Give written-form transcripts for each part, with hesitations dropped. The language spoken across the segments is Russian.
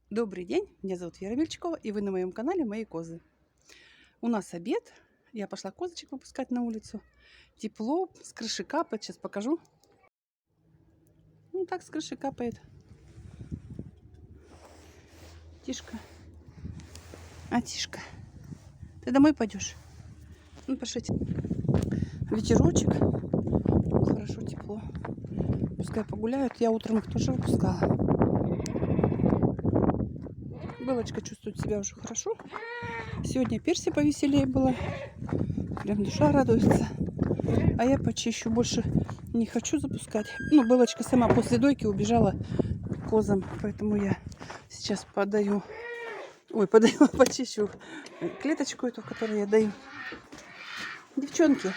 Добрый день, меня зовут Вера Мельчикова, и вы на моем канале «Мои козы». У нас обед, я пошла козочек выпускать на улицу. Тепло, с крыши капает, сейчас покажу. Ну так с крыши капает. Тишка, Тишка, ты домой пойдешь? Ну пошлите. Ветерочек, хорошо, тепло. Пускай погуляют, я утром их тоже выпускала. Белочка чувствует себя уже хорошо. Сегодня Перси повеселее была. Прям душа радуется. А я почищу, больше не хочу запускать. Ну, Белочка сама после дойки убежала к козам, поэтому я сейчас подаю, почищу клеточку эту, которую я даю. Девчонки,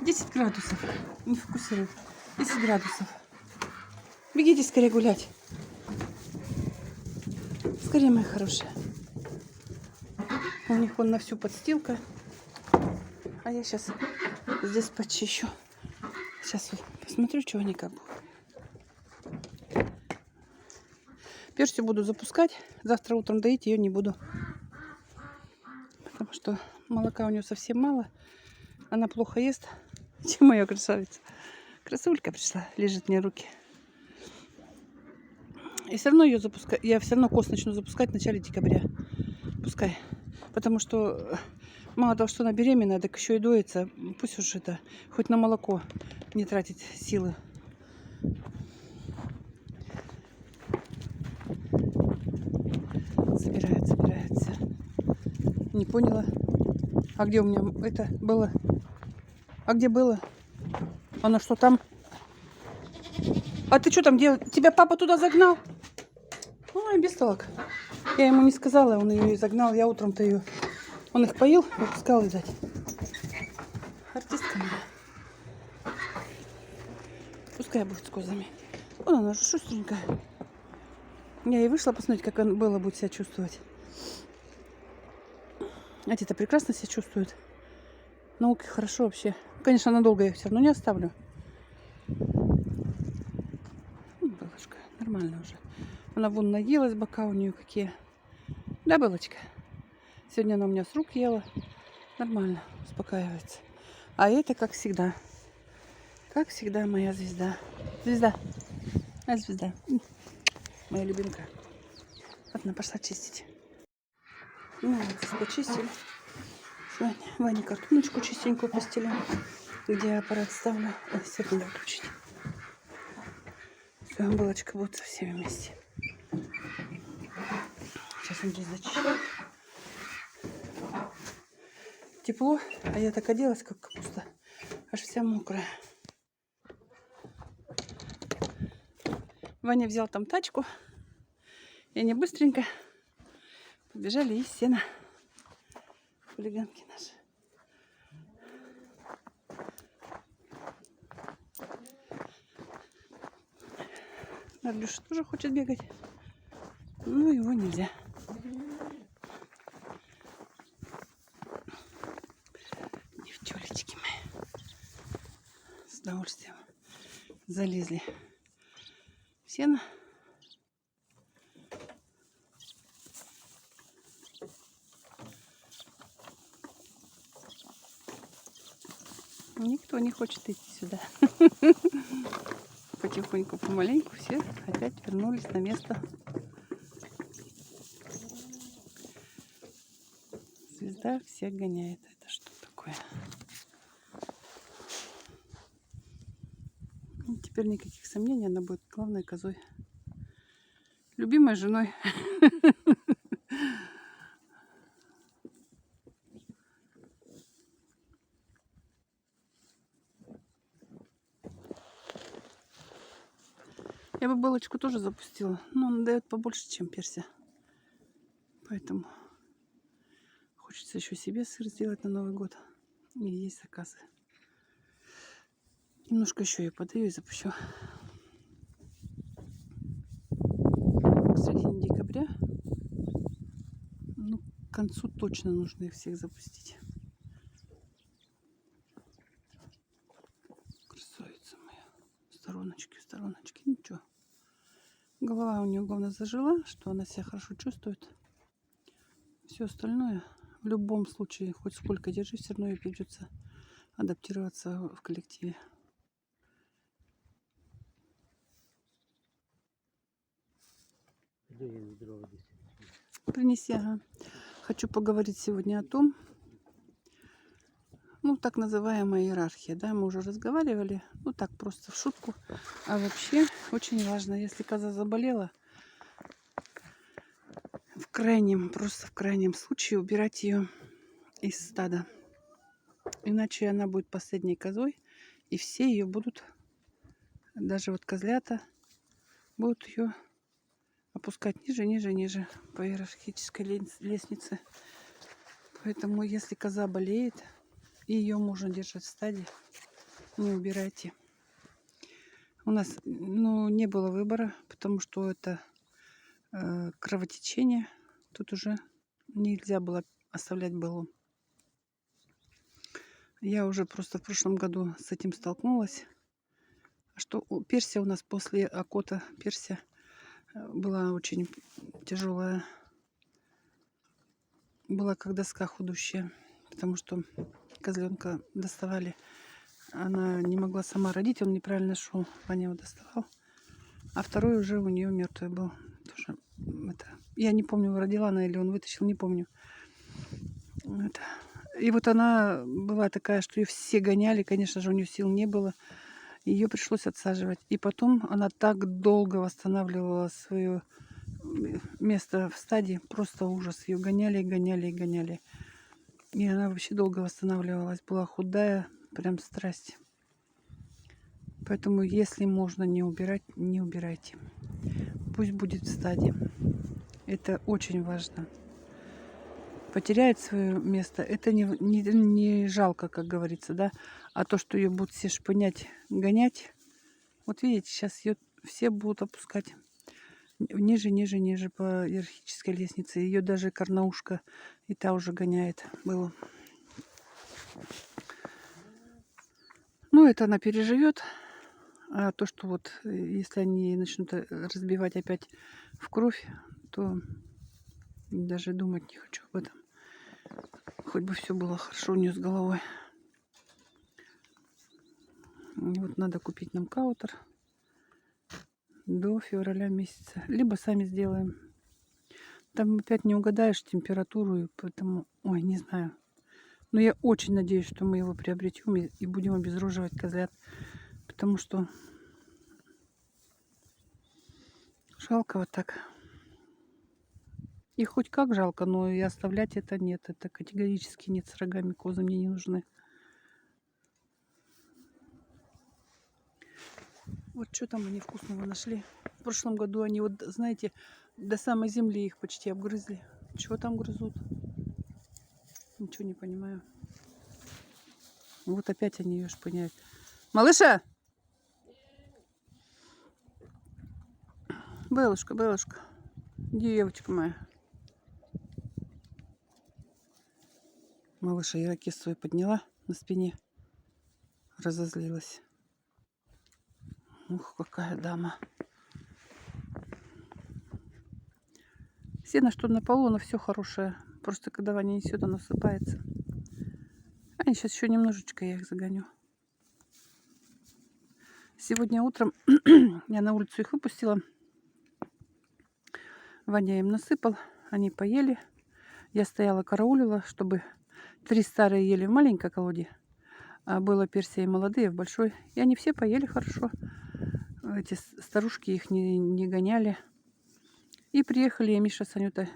10 градусов, не фокусирует, 10 градусов. Бегите скорее гулять. Скорее, мои хорошие. У них вон на всю подстилка. А я сейчас здесь почищу. Сейчас вот посмотрю, что они как будут. Персию буду запускать. Завтра утром доить ее не буду. Потому что молока у нее совсем мало. Она плохо ест. Чем моя красавица? Красулька пришла, лежит мне руки. И все равно ее запускаю. Я все равно коз начну запускать в начале декабря. Пускай. Потому что мало того, что она беременная, так еще и доится. Пусть уж это, хоть на молоко не тратить силы. Собирается. Не поняла. А где у меня это было? А где было? Она что там? А ты что там делал? Тебя папа туда загнал? Ой, бестолок. Я ему не сказала, он ее и загнал. Я утром-то ее... Он их поил, выпускал, видать. Артистка моя. Пускай будет с козами. Вон она же шустренькая. Я и вышла посмотреть, как она Белла будет себя чувствовать. Эти-то прекрасно себя чувствуют. Науки хорошо вообще. Конечно, надолго я их все равно не оставлю. Белочка, нормально уже. Она вон наелась, бока у нее какие. Да, Белочка? Сегодня она у меня с рук ела. Нормально, успокаивается. А это, как всегда, моя звезда. Звезда. Звезда. Моя любимка. Вот она пошла чистить. Ну, вот здесь почистили. Ваня картоночку чистенькую постелю, где я аппарат ставлю. Свет надо выключить. Все, Белочка будет со всеми вместе. Сейчас он здесь зачищает. Тепло, а я так оделась, как капуста. Аж вся мокрая. Ваня взял там тачку. И они быстренько побежали из сена. Хулиганки наши. Арлюша тоже хочет бегать. Ну, его нельзя. Девчулечки мои. С удовольствием залезли в сено. Никто не хочет идти сюда. Потихоньку, помаленьку все опять вернулись на место. Звезда всех гоняет. Это что такое? И теперь никаких сомнений, она будет главной козой. Любимой женой. Я бы Белочку тоже запустила, но она дает побольше, чем Перся. Поэтому хочется еще себе сыр сделать на Новый год. И есть заказы. Немножко еще я подаю и запущу. К середине декабря. Ну, к концу точно нужно их всех запустить. Красавица моя. В стороночке. Ничего. Голова у нее, главное, зажила, что она себя хорошо чувствует. Все остальное, в любом случае, хоть сколько держи, все равно ей придется адаптироваться в коллективе. Принеси, ага. Хочу поговорить сегодня о том, ну, так называемая иерархия, да, мы уже разговаривали, ну, так, просто в шутку. А вообще, очень важно, если коза заболела, в крайнем, просто в крайнем случае убирать ее из стада. Иначе она будет последней козой, и все ее будут, даже вот козлята, будут ее опускать ниже, ниже, ниже по иерархической лестнице. Поэтому, если коза болеет, и ее можно держать в стаде, не убирайте. У нас, ну, не было выбора, потому что это кровотечение. Тут уже нельзя было оставлять былу. Я уже просто в прошлом году с этим столкнулась. Что Персия у нас после окота Персия была очень тяжелая. Была как доска худущая, потому что козленка доставали. Она не могла сама родить, он неправильно шел, Ваня его доставал. А второй уже у нее мертвый был. Тоже это, я не помню, родила она или он вытащил, не помню. Это. И вот она была такая, что ее все гоняли, конечно же, у нее сил не было. Ее пришлось отсаживать. И потом она так долго восстанавливала свое место в стаде. Просто ужас. Ее гоняли, гоняли и гоняли. И она вообще долго восстанавливалась. Была худая, прям страсть. Поэтому, если можно не убирать, не убирайте. Пусть будет в стаде. Это очень важно. Потеряет свое место, это не жалко, как говорится, да. А то, что ее будут все шпынять, гонять. Вот видите, сейчас ее все будут опускать ниже, ниже, ниже по иерархической лестнице. Ее даже Карнаушка и та уже гоняет было. Ну, это она переживет. А то, что вот, если они начнут разбивать опять в кровь, то даже думать не хочу об этом. Хоть бы все было хорошо у нее с головой. И вот надо купить нам каутер до февраля месяца. Либо сами сделаем. Там опять не угадаешь температуру, поэтому, ой, не знаю. Но я очень надеюсь, что мы его приобретем и будем обезруживать козлят. Потому что жалко вот так. И хоть как жалко, но и оставлять это нет. Это категорически нет, с рогами козы мне не нужны. Вот что там они вкусного нашли. В прошлом году они, вот, знаете, до самой земли их почти обгрызли. Чего там грызут? Ничего не понимаю. Вот опять они ее шпыняют. Малыша! Белушка, Белушка. Девочка моя. Малыша ирокез свой подняла на спине. Разозлилась. Ух, какая дама. Сено, что на полу, оно все хорошее. Просто когда Ваня несет, оно всыпается. А сейчас еще немножечко я их загоню. Сегодня утром я на улицу их выпустила. Ваня им насыпал. Они поели. Я стояла, караулила, чтобы 3 старые ели в маленькой колоде. А было Персия и молодые в большой. И они все поели хорошо. Эти старушки их не гоняли. И приехали я, Миша с Анютой.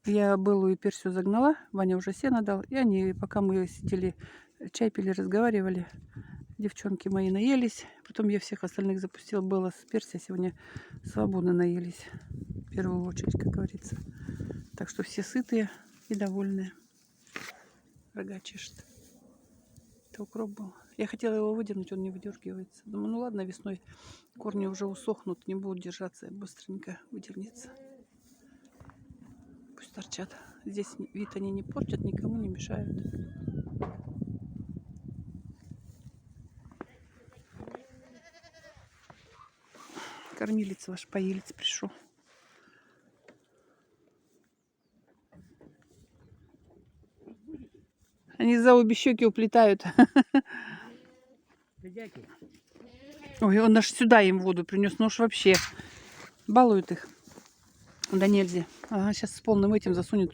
Я Беллу и Персию загнала. Ваня уже сено дал. И они, пока мы сидели, чай пили, разговаривали, девчонки мои наелись. Потом я всех остальных запустила. Белла с Персией сегодня свободно наелись. В первую очередь, как говорится. Так что все сытые и довольные. Рога чешет. Это укроп был. Я хотела его выдернуть, он не выдергивается. Думаю, ну ладно, весной корни уже усохнут, не будут держаться, быстренько выдернется. Пусть торчат. Здесь вид они не портят, никому не мешают. Кормилец ваш, поелец пришел. Они за обе щеки уплетают. Ой, он аж сюда им воду принес. Ну уж вообще балует их. Да нельзя. Ага, сейчас с полным этим засунет.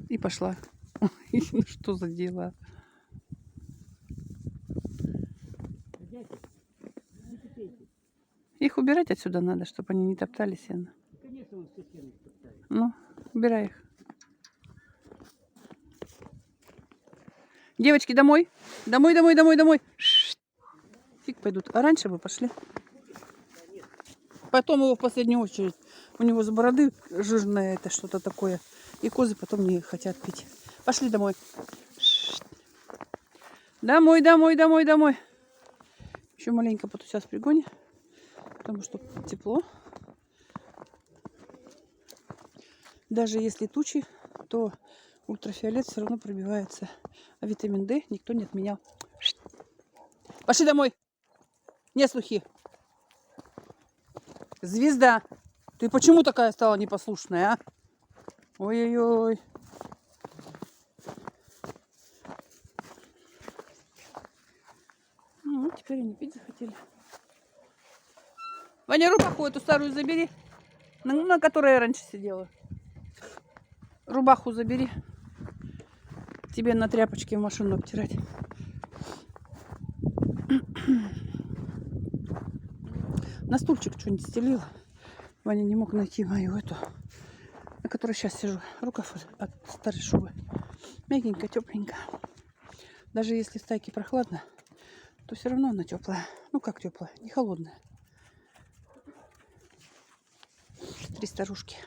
И пошла. Ну что за дела? Их убирать отсюда надо, чтобы они не топтали сено. Ну, убирай их. Девочки, домой. Домой, домой, домой, домой. Фиг пойдут. А раньше бы пошли. Потом его в последнюю очередь. У него с бороды жирное это что-то такое. И козы потом не хотят пить. Пошли домой. Домой, домой, домой, домой. Еще маленько потусят в пригоне. Потому что тепло. Даже если тучи, то ультрафиолет все равно пробивается. А витамин D никто не отменял. Пошли домой. Не слухи. Звезда. Ты почему такая стала непослушная, а? Ой-ой-ой. Ну, теперь они пить захотели. Ваня, рубаху эту старую забери, на которой я раньше сидела. Рубаху забери. Тебе на тряпочке в машину обтирать. На стульчик что-нибудь стелила. Ваня не мог найти мою эту, на которой сейчас сижу. Рукав от старой шубы. Мягенькая, тепленькая. Даже если в стайке прохладно, то все равно она теплая. Ну как теплая, не холодная. 3 старушки.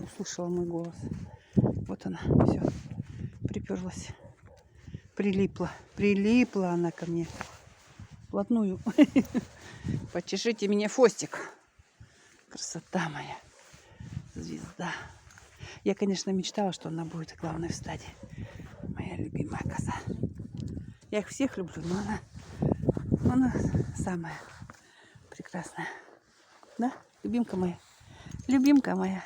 Услышала мой голос. Вот она, все, приперлась. Прилипла. Прилипла она ко мне. Вплотную. Почешите меня, Фостик. Красота моя. Звезда. Я, конечно, мечтала, что она будет главной в стаде. Моя любимая коза. Я их всех люблю, но она самая прекрасная. Да? Любимка моя. Любимка моя.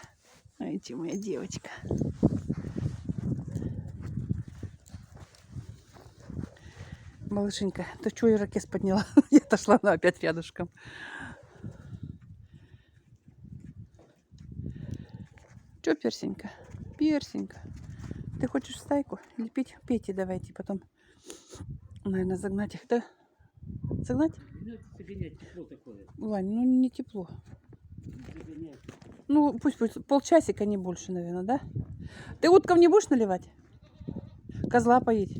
Ой, ты моя девочка. Малышенька, ты что я ракет подняла? Я отошла, она опять рядышком. Че, Персенька? Персенька. Ты хочешь в стайку? Или пить? Пейте давайте потом. Наверное, загнать их, да? Загнать? Тепло такое. Вань, ну не тепло. Ну, пусть полчасика, не больше, наверное, да? Ты уткам не будешь наливать? Козла поить?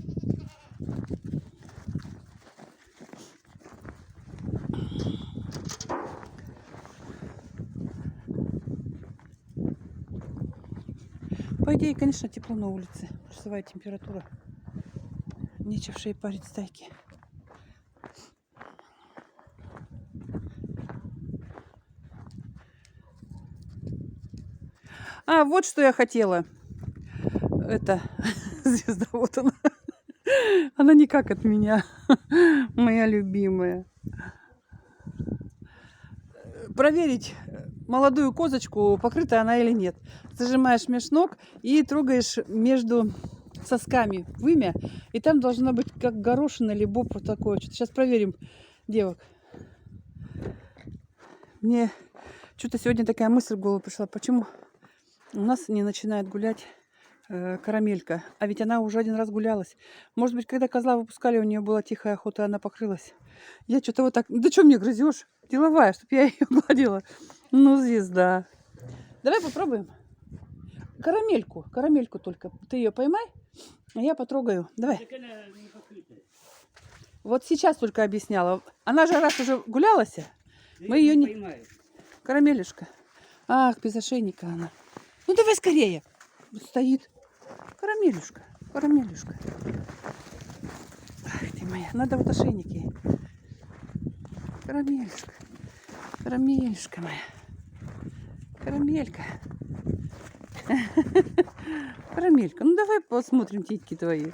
По идее, конечно, тепло на улице. Плюсовая температура. Нечего в шее парить стайки. А, вот что я хотела. Это звезда, вот она. Она никак от меня. Моя любимая. Проверить молодую козочку, покрыта она или нет. Зажимаешь меж ног и трогаешь между сосками вымя. И там должно быть как горошина или боб вот такое. Сейчас проверим девок. Мне что-то сегодня такая мысль в голову пришла. Почему у нас не начинает гулять карамелька? А ведь она уже один раз гулялась. Может быть, когда козла выпускали, у нее была тихая охота, она покрылась. Я что-то вот так... Да что мне грызешь? Деловая, чтобы я ее гладила. Ну, звезда. Давай попробуем. Карамельку. Карамельку только. Ты ее поймай, а я потрогаю. Давай. Вот сейчас только объясняла. Она же раз уже гулялась. Мы ее не... Поймаешь. Карамелюшка. Ах, без ошейника она. Ну, давай скорее. Стоит. Карамелюшка. Карамелюшка. Ах ты моя. Надо вот ошейник ей. Карамелюшка. Карамелюшка моя. Карамелька. Карамелька. Ну, давай посмотрим титьки твои.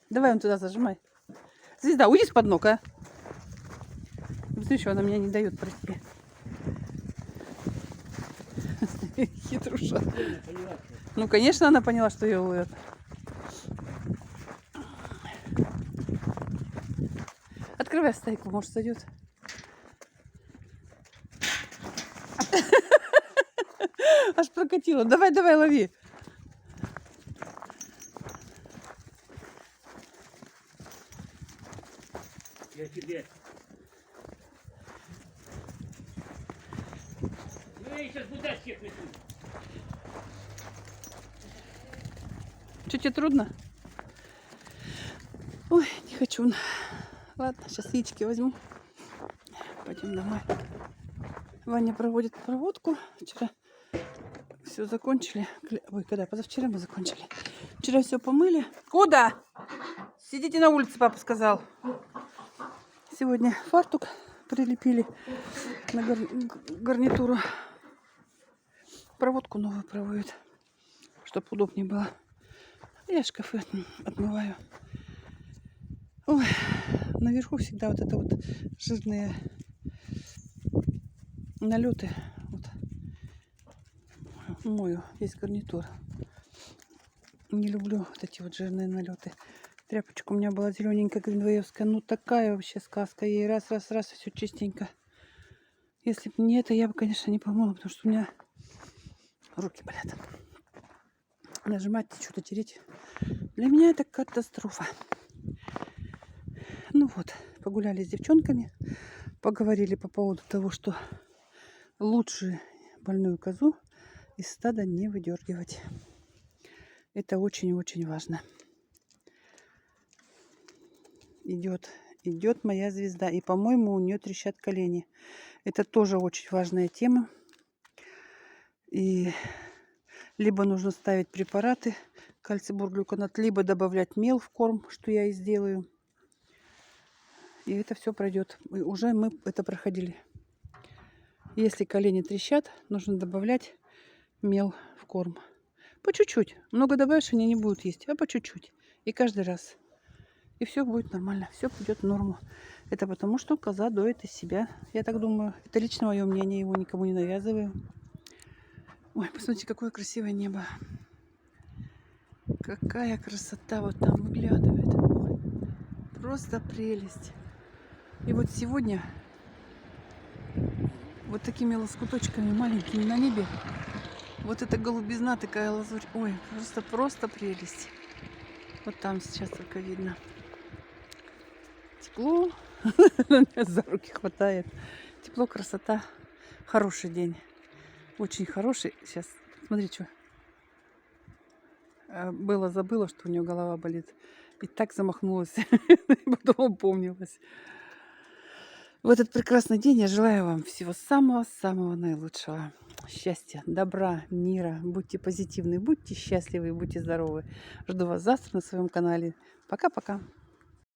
Давай он туда зажимай. Звезда, уйди с-под ног, а. Смотри, что она меня не дает пройти. Хитруша. Правильно поняла, что Ну, конечно, она поняла, что ее ловят. Открывай стойку, может, сойдет. Аж прокатила. Давай, давай, лови. я тебе. Ну я сейчас будать всех несу. Что, тебе трудно? Ой, не хочу. Ладно, сейчас яички возьму. Пойдем домой. Ваня проводит проводку. Вчера все закончили. Ой, когда? Позавчера мы закончили. Вчера все помыли. Куда? Сидите на улице, папа сказал. Сегодня фартук прилепили на гарнитуру. Проводку новую проводят, чтобы удобнее было. Я шкафы отмываю. Ой, наверху всегда вот это вот жирные налеты. Вот. Мою весь гарнитур. Не люблю вот эти вот жирные налеты. Тряпочка у меня была зелененькая, гринвеевская. Ну такая вообще сказка. Ей раз, все чистенько. Если бы не это, я бы, конечно, не помыла, потому что у меня руки болят. Нажимать, что-то тереть. Для меня это катастрофа. Ну вот, погуляли с девчонками. Поговорили по поводу того, что лучше больную козу из стада не выдергивать. Это очень-очень важно. Идет моя звезда. И, по-моему, у нее трещат колени. Это тоже очень важная тема. И либо нужно ставить препараты кальций-борглюконат, либо добавлять мел в корм, что я и сделаю. И это все пройдет. И уже мы это проходили. Если колени трещат, нужно добавлять мел в корм. По чуть-чуть. Много добавишь, они не будут есть, а по чуть-чуть. И каждый раз. И все будет нормально. Все пойдет в норму. Это потому, что коза доит из себя. Я так думаю. Это лично мое мнение. Его никому не навязываю. Ой, посмотрите, какое красивое небо. Какая красота вот там выглядывает. Ой, просто прелесть. И вот сегодня вот такими лоскуточками маленькими на небе. Вот эта голубизна, такая лазурь. Ой, просто прелесть. Вот там сейчас только видно. Тепло. Меня за руки хватает. Тепло, красота. Хороший день. Очень хороший. Сейчас, смотри, что. Забыла, что у нее голова болит. И так замахнулась. И потом опомнилась. В этот прекрасный день я желаю вам всего самого-самого наилучшего. Счастья, добра, мира. Будьте позитивны, будьте счастливы, будьте здоровы. Жду вас завтра на своем канале. Пока-пока.